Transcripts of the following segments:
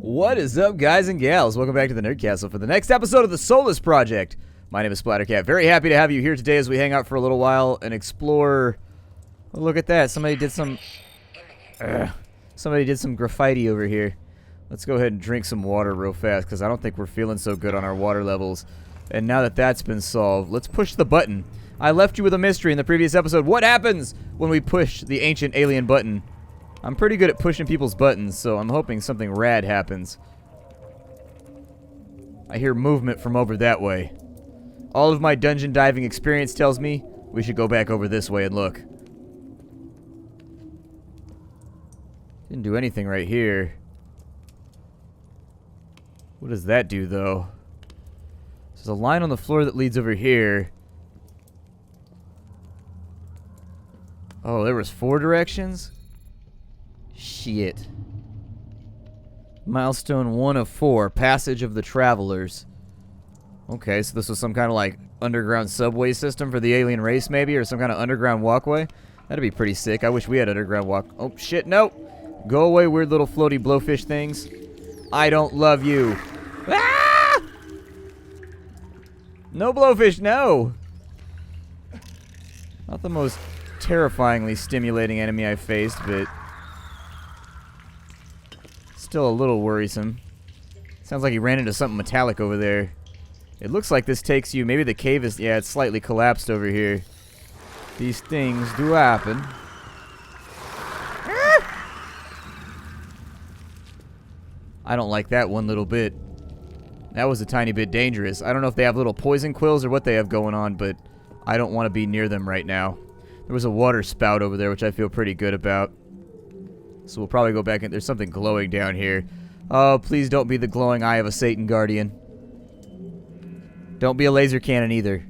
What is up, guys and gals? Welcome back to the Nerd Castle for the next episode of the Solus Project. My name is Splattercat. Very happy to have you here today as we hang out for a little while and explore. Oh, look at that. Somebody did some graffiti over here. Let's go ahead and drink some water real fast because I don't think we're feeling so good on our water levels. And now that that's been solved, let's push the button. I left you with a mystery in the previous episode. What happens when we push the ancient alien button? I'm pretty good at pushing people's buttons, so I'm hoping something rad happens. I hear movement from over that way. All of my dungeon diving experience tells me we should go back over this way and look. Didn't do anything right here. What does that do, though? There's a line on the floor that leads over here. Oh, there was 4 directions? Shit. Milestone 1 of 4, Passage of the Travelers. Okay, so this was some kind of like underground subway system for the alien race maybe, or some kind of underground walkway. That'd be pretty sick. I wish we had underground walk. Oh shit, no! Go away, weird little floaty blowfish things. I don't love you. Ah! No blowfish, no! Not the most terrifyingly stimulating enemy I've faced, but still a little worrisome. Sounds like he ran into something metallic over there. It looks like this takes you, maybe the cave is, yeah, it's slightly collapsed over here. These things do happen. I don't like that one little bit. That was a tiny bit dangerous. I don't know if they have little poison quills or what they have going on, but I don't want to be near them right now. There was a water spout over there, which I feel pretty good about. So we'll probably go back in. There's something glowing down here. Oh, please don't be the glowing eye of a Satan guardian. Don't be a laser cannon either.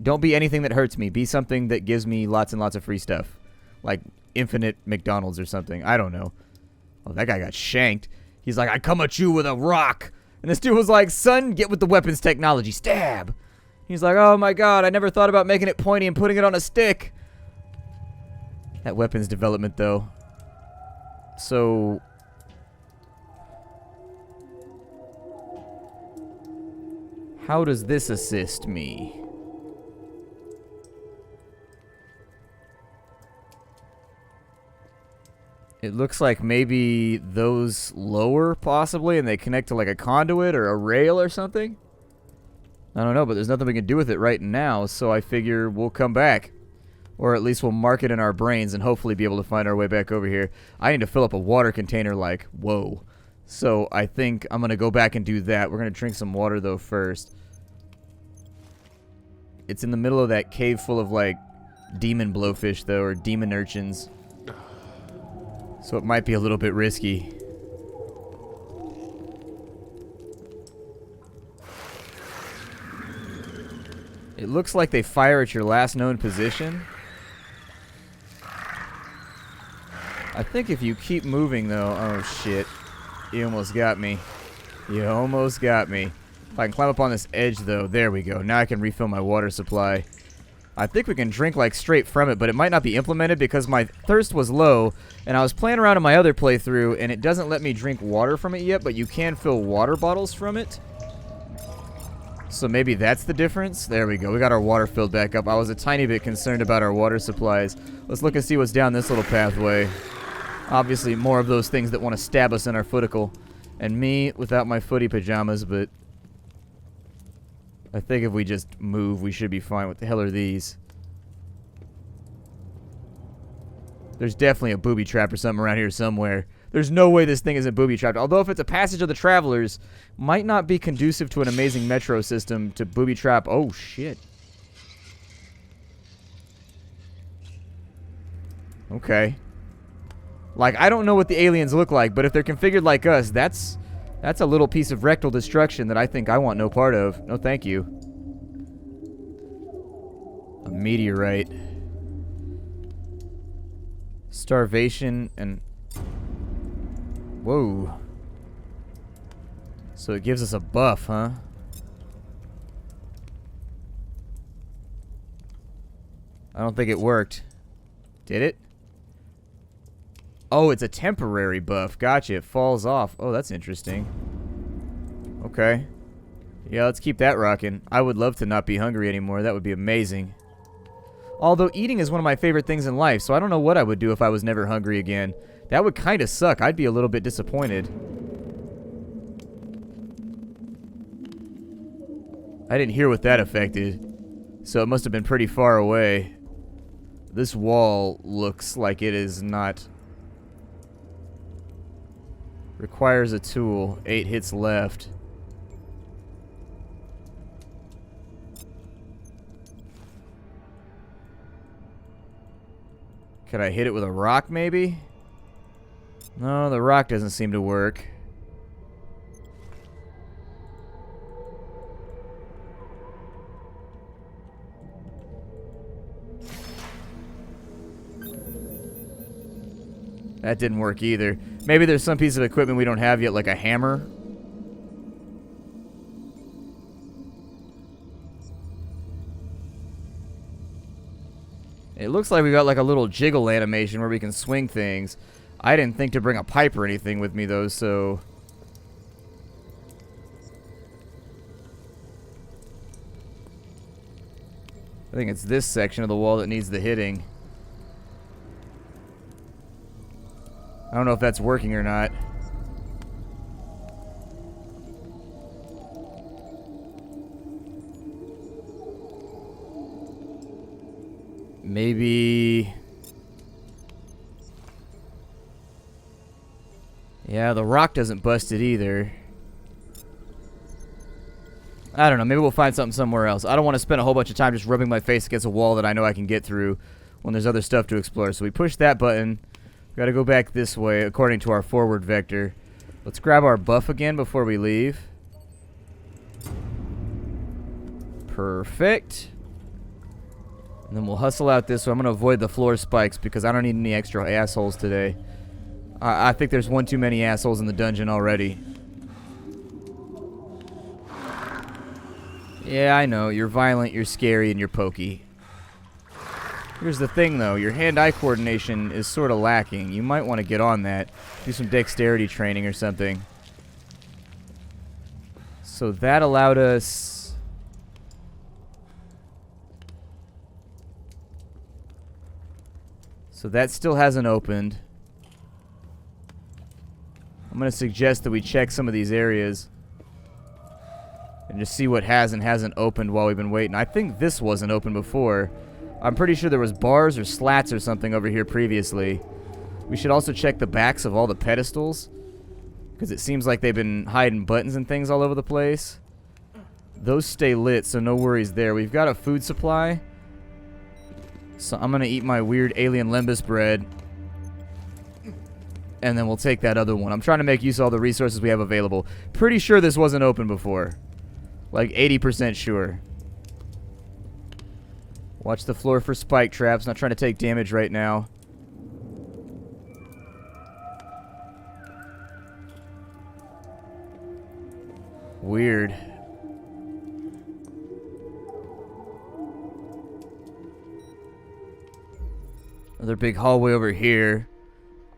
Don't be anything that hurts me. Be something that gives me lots and lots of free stuff. Like infinite McDonald's or something. I don't know. Oh, that guy got shanked. He's like, I come at you with a rock. And this dude was like, son, get with the weapons technology. Stab. He's like, oh my god, I never thought about making it pointy and putting it on a stick. That weapons development, though. So how does this assist me? It looks like maybe those lower, possibly, and they connect to like a conduit or a rail or something? I don't know, but there's nothing we can do with it right now, so I figure we'll come back. Or at least we'll mark it in our brains and hopefully be able to find our way back over here. I need to fill up a water container like, whoa. So I think I'm going to go back and do that. We're going to drink some water, though, first. It's in the middle of that cave full of, like, demon blowfish, though, or demon urchins. So it might be a little bit risky. It looks like they fire at your last known position. I think if you keep moving, though... Oh, shit. You almost got me. You almost got me. If I can climb up on this edge, though... There we go. Now I can refill my water supply. I think we can drink, like, straight from it, but it might not be implemented because my thirst was low, and I was playing around in my other playthrough, and it doesn't let me drink water from it yet, but you can fill water bottles from it. So maybe that's the difference? There we go. We got our water filled back up. I was a tiny bit concerned about our water supplies. Let's look and see what's down this little pathway. Obviously, more of those things that want to stab us in our footicicle. And me without my footy pajamas, but I think if we just move, we should be fine. What the hell are these? There's definitely a booby trap or something around here somewhere. There's no way this thing isn't booby trapped. Although if it's a passage of the travelers, might not be conducive to an amazing metro system to booby trap. Oh, shit. Okay. Like, I don't know what the aliens look like, but if they're configured like us, that's a little piece of rectal destruction that I think I want no part of. No, thank you. A meteorite. Starvation and... Whoa. So it gives us a buff, huh? I don't think it worked. Did it? Oh, it's a temporary buff. Gotcha. It falls off. Oh, that's interesting. Okay. Yeah, let's keep that rocking. I would love to not be hungry anymore. That would be amazing. Although eating is one of my favorite things in life, so I don't know what I would do if I was never hungry again. That would kind of suck. I'd be a little bit disappointed. I didn't hear what that affected, so it must have been pretty far away. This wall looks like it is not... Requires a tool. 8 hits left. Could I hit it with a rock, maybe? No, the rock doesn't seem to work. That didn't work either. Maybe there's some piece of equipment we don't have yet, like a hammer. It looks like we got like a little jiggle animation where we can swing things. I didn't think to bring a pipe or anything with me though, so... I think it's this section of the wall that needs the hitting. I don't know if that's working or not. Maybe... Yeah, the rock doesn't bust it either. I don't know. Maybe we'll find something somewhere else. I don't want to spend a whole bunch of time just rubbing my face against a wall that I know I can get through when there's other stuff to explore. So we push that button. Got to go back this way according to our forward vector. Let's grab our buff again before we leave. Perfect. And then we'll hustle out this way. I'm going to avoid the floor spikes because I don't need any extra assholes today. I think there's one too many assholes in the dungeon already. Yeah, I know. You're violent, you're scary, and you're pokey. Here's the thing, though. Your hand-eye coordination is sort of lacking. You might want to get on that. Do some dexterity training or something. So that allowed us... So that still hasn't opened. I'm going to suggest that we check some of these areas and just see what has and hasn't opened while we've been waiting. I think this wasn't open before. I'm pretty sure there was bars or slats or something over here previously. We should also check the backs of all the pedestals because it seems like they've been hiding buttons and things all over the place. Those stay lit, so no worries there. We've got a food supply. So I'm going to eat my weird alien lembas bread. And then we'll take that other one. I'm trying to make use of all the resources we have available. Pretty sure this wasn't open before. Like 80% sure. Watch the floor for spike traps. Not trying to take damage right now. Weird. Another big hallway over here.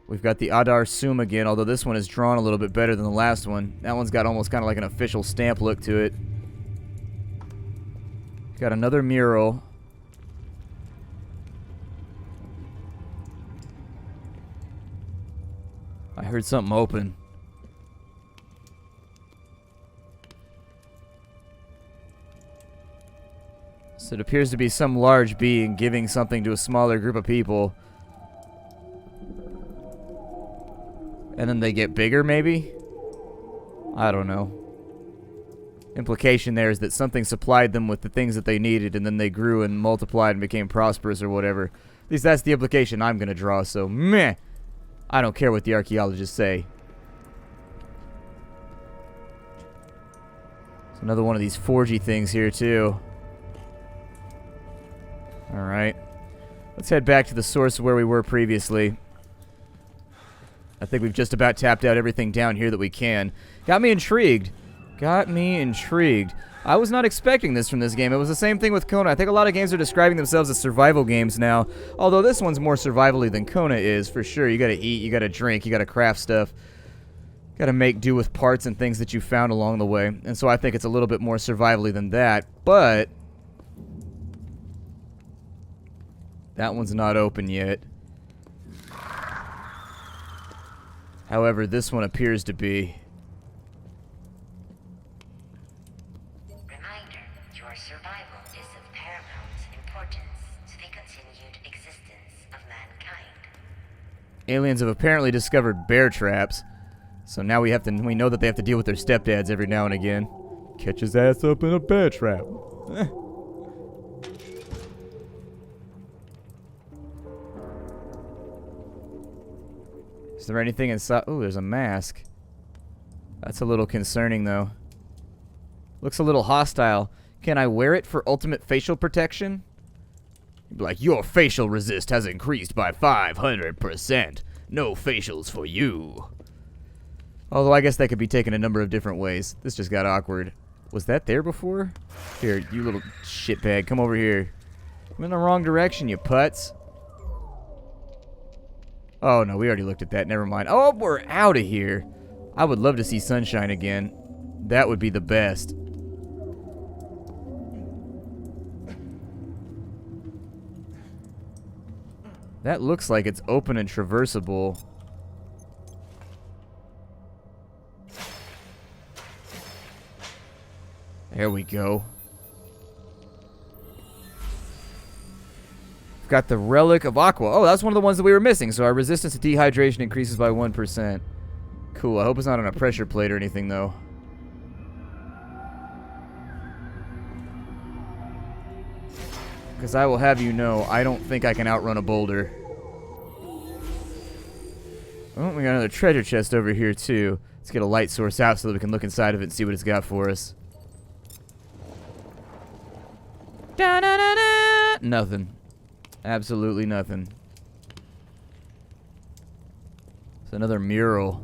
We've got the Adar Sum again, although this one is drawn a little bit better than the last one. That one's got almost kind of like an official stamp look to it. Got another mural. I heard something open. So it appears to be some large being giving something to a smaller group of people. And then they get bigger, maybe? I don't know. Implication there is that something supplied them with the things that they needed, and then they grew and multiplied and became prosperous or whatever. At least that's the implication I'm going to draw, so meh. I don't care what the archaeologists say. There's another one of these forgy things here, too. Alright. Let's head back to the source of where we were previously. I think we've just about tapped out everything down here that we can. Got me intrigued. Got me intrigued. I was not expecting this from this game. It was the same thing with Kona. I think a lot of games are describing themselves as survival games now. Although this one's more survival-y than Kona is, for sure. You gotta eat, you gotta drink, you gotta craft stuff. Gotta make do with parts and things that you found along the way. And so I think it's a little bit more survival-y than that. But that one's not open yet. However, this one appears to be. Reminder, your survival is of paramount importance to the continued existence of mankind. Aliens have apparently discovered bear traps. So now we know that they have to deal with their stepdads every now and again. Catch his ass up in a bear trap. Is there anything inside? Oh, there's a mask. That's a little concerning, though. Looks a little hostile. Can I wear it for ultimate facial protection? You'd be like, your facial resist has increased by 500%. No facials for you. Although I guess that could be taken a number of different ways. This just got awkward. Was that there before? Here, you little shitbag. Come over here. I'm in the wrong direction, you putz. Oh, no, we already looked at that. Never mind. Oh, we're out of here. I would love to see sunshine again. That would be the best. That looks like it's open and traversable. There we go. Got the Relic of Aqua. Oh, that's one of the ones that we were missing. So our resistance to dehydration increases by 1%. Cool. I hope it's not on a pressure plate or anything, though. Because I will have you know, I don't think I can outrun a boulder. Oh, we got another treasure chest over here, too. Let's get a light source out so that we can look inside of it and see what it's got for us. Da-da-da-da! Nothing. Absolutely nothing. It's another mural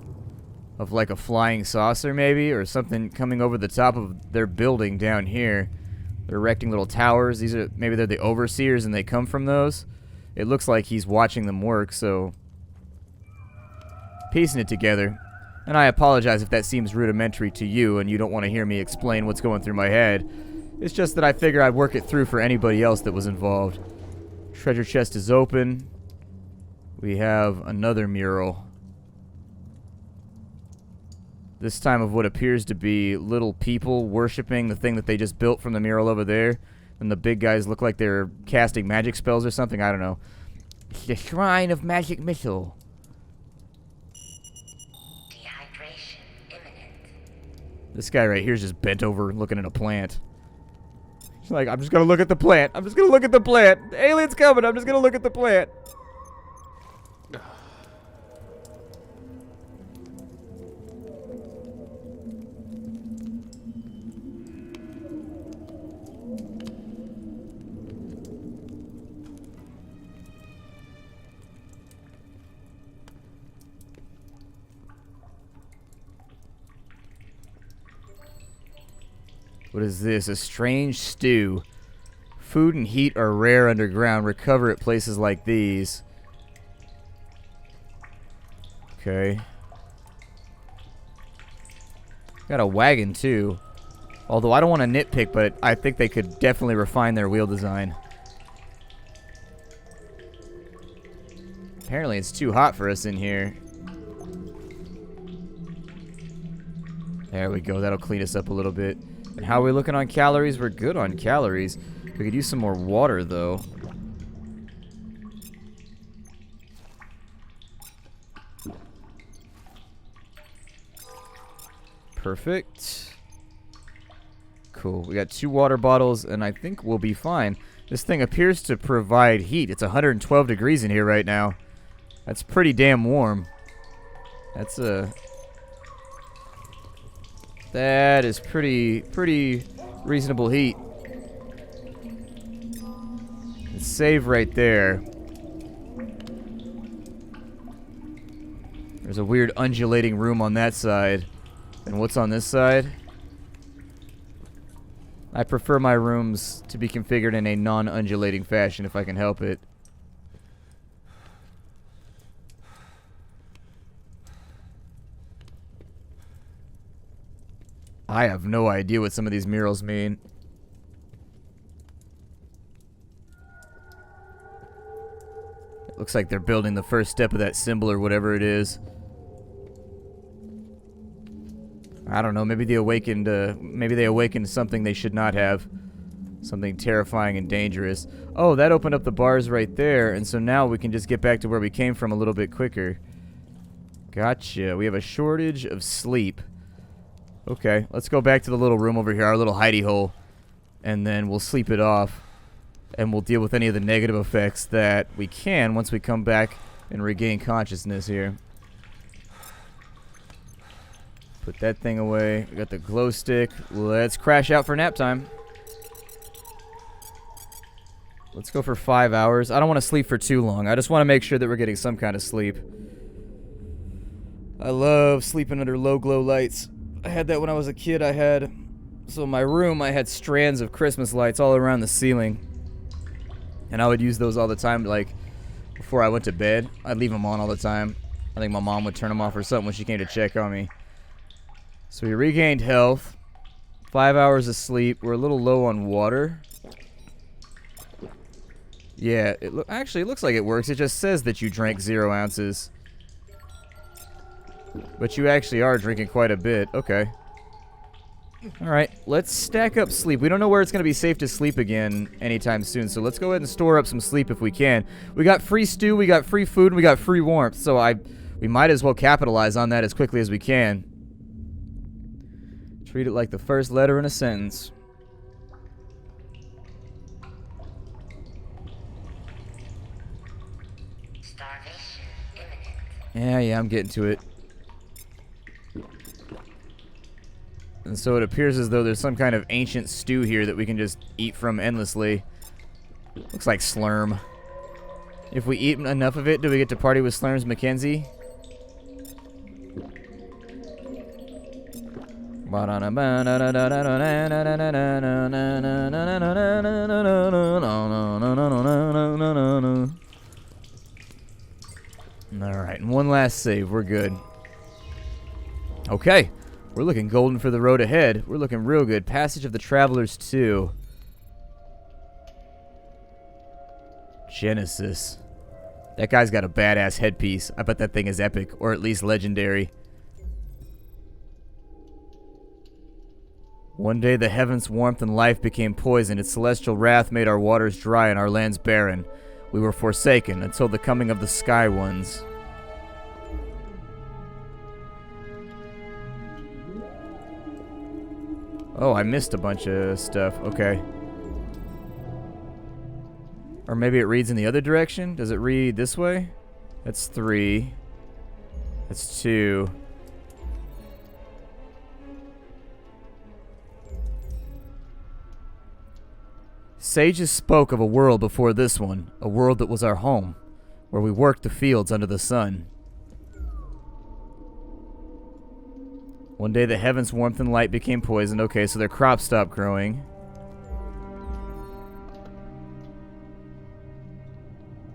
of like a flying saucer maybe, or something coming over the top of their building down here. They're erecting little towers. These are, maybe they're the overseers and they come from those. It looks like he's watching them work, so piecing it together. And I apologize if that seems rudimentary to you and you don't want to hear me explain what's going through my head. It's just that I figure I'd work it through for anybody else that was involved. Treasure chest is open. We have another mural. This time of what appears to be little people worshipping the thing that they just built from the mural over there. And the big guys look like they're casting magic spells or something. I don't know. The Shrine of Magic Missile. Dehydration imminent. This guy right here is just bent over looking at a plant. He's like, I'm just going to look at the plant. I'm just going to look at the plant. The alien's coming. I'm just going to look at the plant. What is this? A strange stew. Food and heat are rare underground. Recover at places like these. Okay. Got a wagon, too. Although I don't want to nitpick, but I think they could definitely refine their wheel design. Apparently it's too hot for us in here. There we go. That'll clean us up a little bit. And how are we looking on calories? We're good on calories. We could use some more water, though. Perfect. Cool. We got 2 water bottles, and I think we'll be fine. This thing appears to provide heat. It's 112 degrees in here right now. That's pretty damn warm. That's that is pretty reasonable heat. Let's save right there. There's a weird undulating room on that side. And what's on this side? I prefer my rooms to be configured in a non-undulating fashion if I can help it. I have no idea what some of these murals mean. It looks like they're building the first step of that symbol or whatever it is. I don't know, maybe they awakened something they should not have. Something terrifying and dangerous. Oh, that opened up the bars right there, and so now we can just get back to where we came from a little bit quicker. Gotcha. We have a shortage of sleep. Okay, let's go back to the little room over here, our little hidey hole, and then we'll sleep it off, and we'll deal with any of the negative effects that we can once we come back and regain consciousness here. Put that thing away. We got the glow stick. Let's crash out for nap time. Let's go for 5 hours. I don't want to sleep for too long. I just want to make sure that we're getting some kind of sleep. I love sleeping under low glow lights. I had that when I was a kid. So in my room, I had strands of Christmas lights all around the ceiling. And I would use those all the time, like, before I went to bed. I'd leave them on all the time. I think my mom would turn them off or something when she came to check on me. So we regained health. 5 hours of sleep. We're a little low on water. Yeah, actually, it looks like it works. It just says that you drank 0 ounces. But you actually are drinking quite a bit. Okay. Alright, let's stack up sleep. We don't know where it's going to be safe to sleep again anytime soon, so let's go ahead and store up some sleep if we can. We got free stew, we got free food, and we got free warmth, so we might as well capitalize on that as quickly as we can. Treat it like the first letter in a sentence. Starvation imminent. Yeah, I'm getting to it. And so it appears as though there's some kind of ancient stew here that we can just eat from endlessly. Looks like Slurm. If we eat enough of it, do we get to party with Slurm's Mackenzie? Alright, and one last save. We're good. Okay. We're looking golden for the road ahead. We're looking real good. Passage of the Travelers 2. Genesis. That guy's got a badass headpiece. I bet that thing is epic, or at least legendary. One day the heavens' warmth and life became poisoned. Its celestial wrath made our waters dry and our lands barren. We were forsaken until the coming of the Sky Ones. Oh, I missed a bunch of stuff. Okay. Or maybe it reads in the other direction? Does it read this way? That's 3. That's 2. Sages spoke of a world before this one, a world that was our home, where we worked the fields under the sun. One day the heavens' warmth and light became poisoned. Okay, so their crops stopped growing.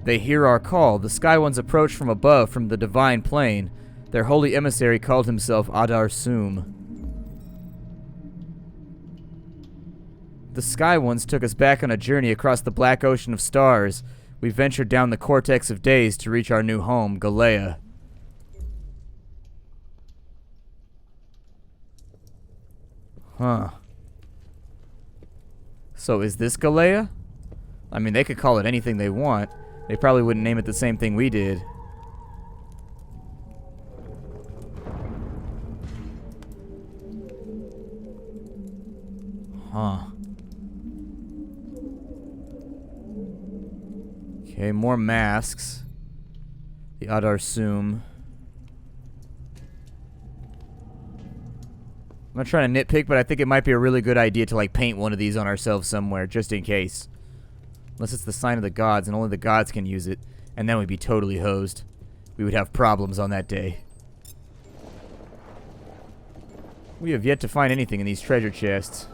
They hear our call. The Sky Ones approach from above, from the divine plane. Their holy emissary called himself Adar Sum. The Sky Ones took us back on a journey across the black ocean of stars. We ventured down the cortex of days to reach our new home, Galea. Huh. So is this Galea? I mean, they could call it anything they want. They probably wouldn't name it the same thing we did. Huh. Okay, more masks. The Adar Sum. I'm not trying to nitpick, but I think it might be a really good idea to, like, paint one of these on ourselves somewhere, just in case. Unless it's the sign of the gods, and only the gods can use it. And then we'd be totally hosed. We would have problems on that day. We have yet to find anything in these treasure chests.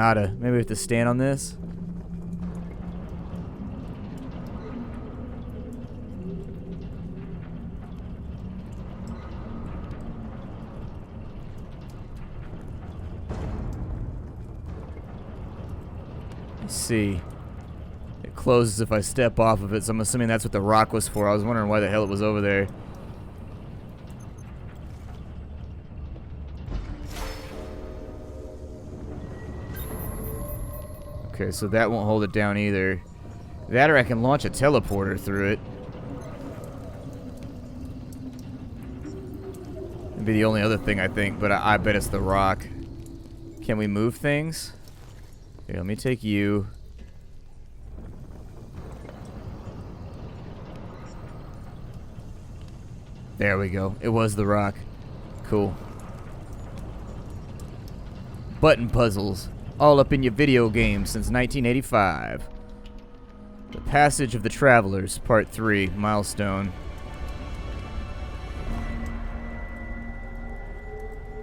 Nada. Maybe we have to stand on this? Let's see. It closes if I step off of it, so I'm assuming that's what the rock was for. I was wondering why the hell it was over there. Okay, so that won't hold it down either. That or I can launch a teleporter through it. That'd be the only other thing I think, but I bet it's the rock. Can we move things? Okay, let me take you. There we go. It was the rock. Cool. Button puzzles. All up in your video games since 1985. The Passage of the Travelers, Part 3, Milestone.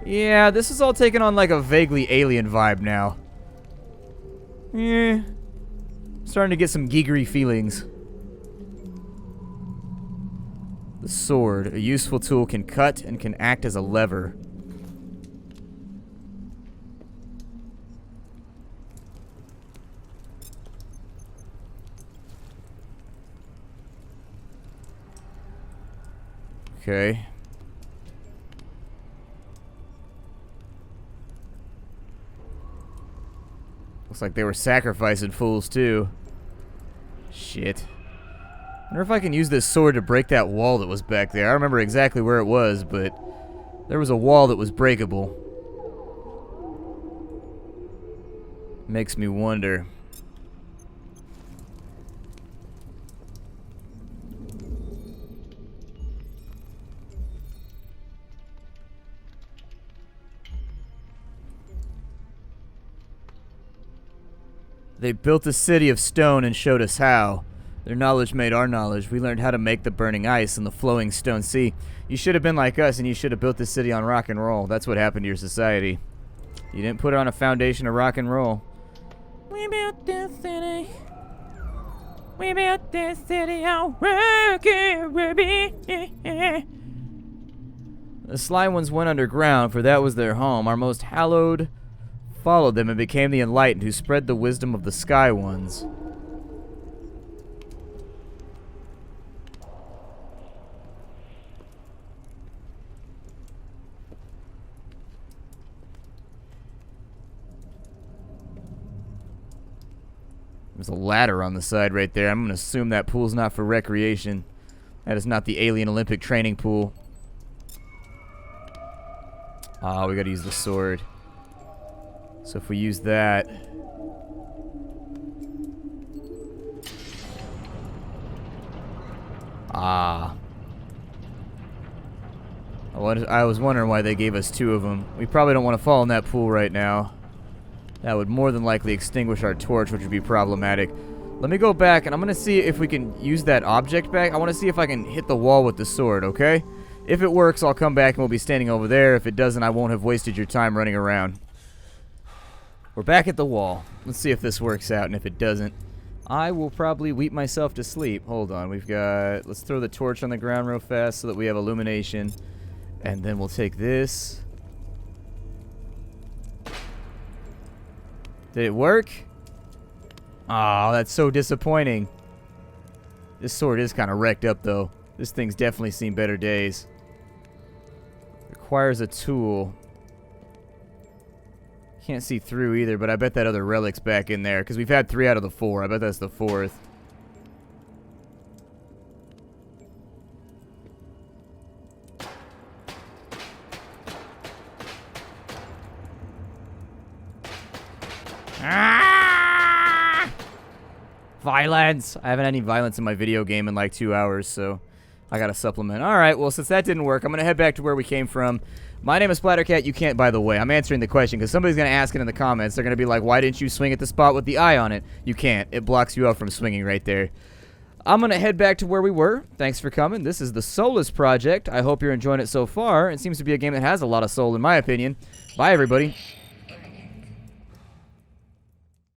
Yeah, this is all taking on like a vaguely alien vibe now. Yeah. Starting to get some geegery feelings. The sword, a useful tool, can cut and can act as a lever. Okay. Looks like they were sacrificing fools too. Shit. Wonder if I can use this sword to break that wall that was back there. I remember exactly where it was, but there was a wall that was breakable. Makes me wonder. They built a city of stone and showed us how. Their knowledge made our knowledge. We learned how to make the burning ice and the flowing stone sea. You should have been like us, and you should have built this city on rock and roll. That's what happened to your society. You didn't put it on a foundation of rock and roll. We built this city. We built this city on rock and roll. The sly ones went underground, for that was their home. Our most hallowed followed them and became the enlightened, who spread the wisdom of the sky ones. There's a ladder on the side right there. I'm going to assume that pool's not for recreation. That is not the alien Olympic training pool. Ah, we got to use the sword. So if we use that... Ah. I was wondering why they gave us two of them. We probably don't want to fall in that pool right now. That would more than likely extinguish our torch, which would be problematic. Let me go back, and I'm going to see if we can use that object back. I want to see if I can hit the wall with the sword, okay? If it works, I'll come back and we'll be standing over there. If it doesn't, I won't have wasted your time running around. We're back at the wall. Let's see if this works out, and if it doesn't, I will probably weep myself to sleep. Hold on, we've got... Let's throw the torch on the ground real fast so that we have illumination. And then we'll take this. Did it work? Oh, that's so disappointing. This sword is kind of wrecked up, though. This thing's definitely seen better days. Requires a tool. Can't see through either, but I bet that other relic's back in there, because we've had 3 out of the 4. I bet that's the 4th. Ah! Violence! I haven't had any violence in my video game in like 2 hours, so I gotta supplement. Alright, well, since that didn't work, I'm gonna head back to where we came from. My name is Splattercat. You can't, by the way. I'm answering the question because somebody's going to ask it in the comments. They're going to be like, why didn't you swing at the spot with the eye on it? You can't. It blocks you out from swinging right there. I'm going to head back to where we were. Thanks for coming. This is the Solus Project. I hope you're enjoying it so far. It seems to be a game that has a lot of soul, in my opinion. Bye, everybody.